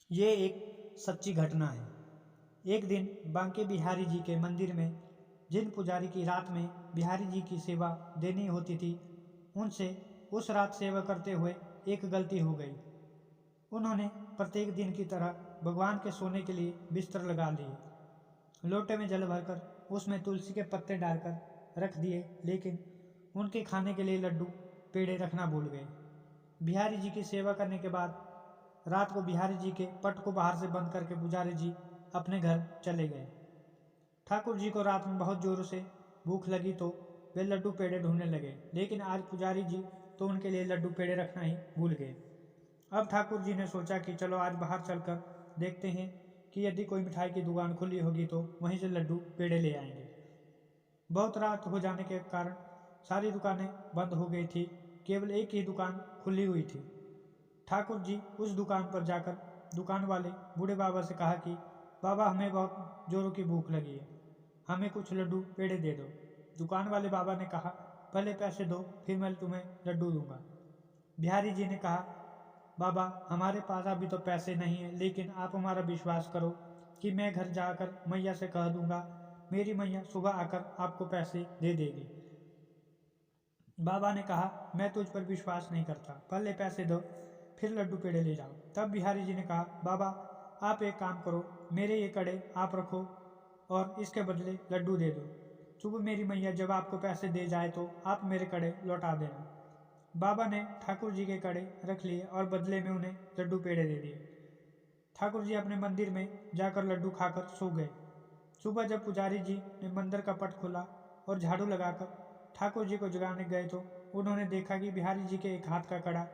ये एक सच्ची घटना है। एक दिन बांके बिहारी जी के मंदिर में जिन पुजारी की रात में बिहारी जी की सेवा देनी होती थी, उनसे उस रात सेवा करते हुए एक गलती हो गई। उन्होंने प्रत्येक दिन की तरह भगवान के सोने के लिए बिस्तर लगा लिए, लोटे में जल भरकर उसमें तुलसी के पत्ते डालकर रख दिए, लेकिन उनके खाने के लिए लड्डू पेड़े रखना भूल गए। बिहारी जी की सेवा करने के बाद रात को बिहारी जी के पट को बाहर से बंद करके पुजारी जी अपने घर चले गए। ठाकुर जी को रात में बहुत जोरों से भूख लगी तो वे लड्डू पेड़े ढूंढने लगे, लेकिन आज पुजारी जी तो उनके लिए लड्डू पेड़े रखना ही भूल गए। अब ठाकुर जी ने सोचा कि चलो आज बाहर चलकर देखते हैं कि यदि कोई मिठाई की दुकान खुली होगी तो वहीं से लड्डू पेड़े ले आएंगे। बहुत रात हो जाने के कारण सारी दुकानें बंद हो गई थी, केवल एक ही दुकान खुली हुई थी। ठाकुर जी उस दुकान पर जाकर दुकान वाले बूढ़े बाबा से कहा कि बाबा, हमें बहुत जोरों की भूख लगी है, हमें कुछ लड्डू पेड़े दे दो। दुकान वाले बाबा ने कहा, पहले पैसे दो, फिर मैं तुम्हें लड्डू दूंगा। बिहारी जी ने कहा, बाबा, हमारे पास अभी तो पैसे नहीं है, लेकिन आप हमारा विश्वास करो कि मैं घर जाकर मैया से कह दूंगा, मेरी मैया सुबह आकर आपको पैसे दे देगी। बाबा ने कहा, मैं तुझ पर विश्वास नहीं करता, पहले पैसे दो, फिर लड्डू पेड़े ले जाओ। तब बिहारी जी ने कहा, बाबा, आप एक काम करो, मेरे ये कड़े आप रखो और इसके बदले लड्डू दे दो। सुबह मेरी मैया जब आपको पैसे दे जाए तो आप मेरे कड़े लौटा देना। बाबा ने ठाकुर जी के कड़े रख लिए और बदले में उन्हें लड्डू पेड़े दे दिए। ठाकुर जी अपने मंदिर में जाकर लड्डू खाकर सो गए। सुबह जब पुजारी जी ने मंदिर का पट खोला और झाड़ू लगाकर ठाकुर जी को जगाने गए तो उन्होंने देखा कि बिहारी जी के एक हाथ का कड़ा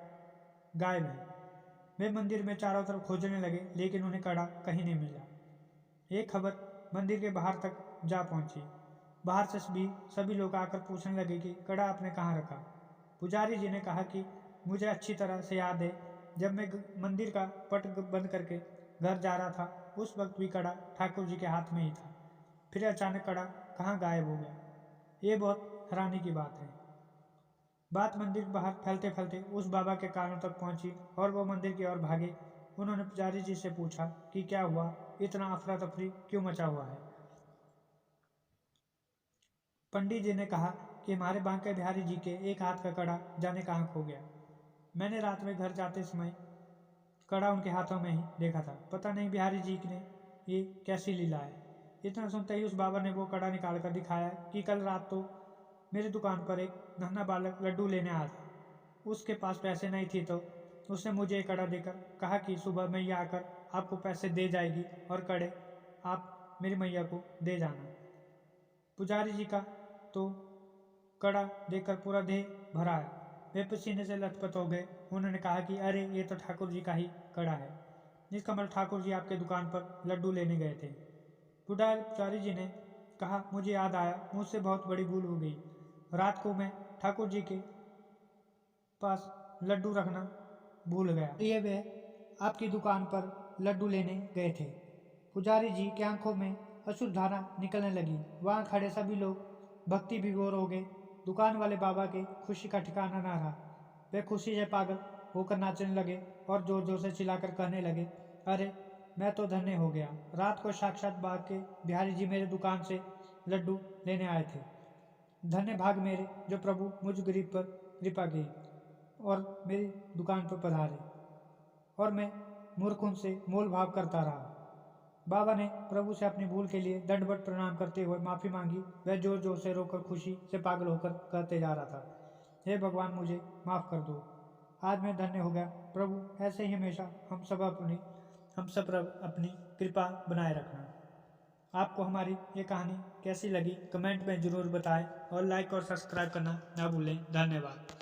गायब है। वे मंदिर में चारों तरफ खोजने लगे, लेकिन उन्हें कड़ा कहीं नहीं मिला। ये खबर मंदिर के बाहर तक जा पहुंची। बाहर से भी सभी लोग आकर पूछने लगे कि कड़ा आपने कहाँ रखा। पुजारी जी ने कहा कि मुझे अच्छी तरह से याद है, जब मैं मंदिर का पट बंद करके घर जा रहा था, उस वक्त भी कड़ा ठाकुर जी के हाथ में ही था। फिर अचानक कड़ा कहाँ गायब हो गया। ये बहुत हैरानी की बात है। बात मंदिर बाहर फैलते फैलते उस बाबा के कानों तक पहुंची और वो मंदिर की ओर भागे। उन्होंने पुजारी जी से पूछा कि क्या हुआ, इतना अफरा तफरी क्यों मचा हुआ है। पंडित जी ने कहा कि हमारे बांके बिहारी जी के एक हाथ का कड़ा जाने कहाँ खो गया। मैंने रात में घर जाते समय कड़ा उनके हाथों में ही देखा था। पता नहीं बिहारी जी ने ये कैसी लीला है। इतना सुनते ही उस बाबा ने वो कड़ा निकाल कर दिखाया कि कल रात तो मेरी दुकान पर एक नन्हा बालक लड्डू लेने आया था। उसके पास पैसे नहीं थे तो उसने मुझे एक कड़ा देकर कहा कि सुबह मैया आकर आपको पैसे दे जाएगी और कड़े आप मेरी मैया को दे जाना। पुजारी जी का तो कड़ा देखकर पूरा देह भरा है। वे पसीने से लथपथ हो गए। उन्होंने कहा कि अरे, ये तो ठाकुर जी का ही कड़ा है। जिसका मतलब ठाकुर जी आपके दुकान पर लड्डू लेने गए थे। पुजारी जी ने कहा, मुझे याद आया, मुझसे बहुत बड़ी भूल हो गई। रात को मैं ठाकुर जी के पास लड्डू रखना भूल गया। ये वे आपकी दुकान पर लड्डू लेने गए थे। पुजारी जी की आंखों में अश्रुधारा निकलने लगी। वहां खड़े सभी लोग भक्ति विभोर हो गए। दुकान वाले बाबा के खुशी का ठिकाना न रहा। वे खुशी से पागल होकर नाचने लगे और जोर जोर से चिल्लाकर कहने लगे, अरे, मैं तो धन्य हो गया। रात को साक्षात बाग के बिहारी जी मेरे दुकान से लड्डू लेने आए थे। धन्य भाग मेरे जो प्रभु मुझ गरीब पर कृपा की और मेरी दुकान पर पधारे, और मैं मूर्ख उनसे मोल भाव करता रहा। बाबा ने प्रभु से अपनी भूल के लिए दंडवत प्रणाम करते हुए माफी मांगी। वह जोर जोर से रोकर खुशी से पागल होकर कहते जा रहा था, हे भगवान, मुझे माफ कर दो, आज मैं धन्य हो गया। प्रभु ऐसे ही हमेशा हम सब पर अपनी कृपा बनाए रखना। आपको हमारी ये कहानी कैसी लगी कमेंट में ज़रूर बताएं और लाइक और सब्सक्राइब करना ना भूलें। धन्यवाद।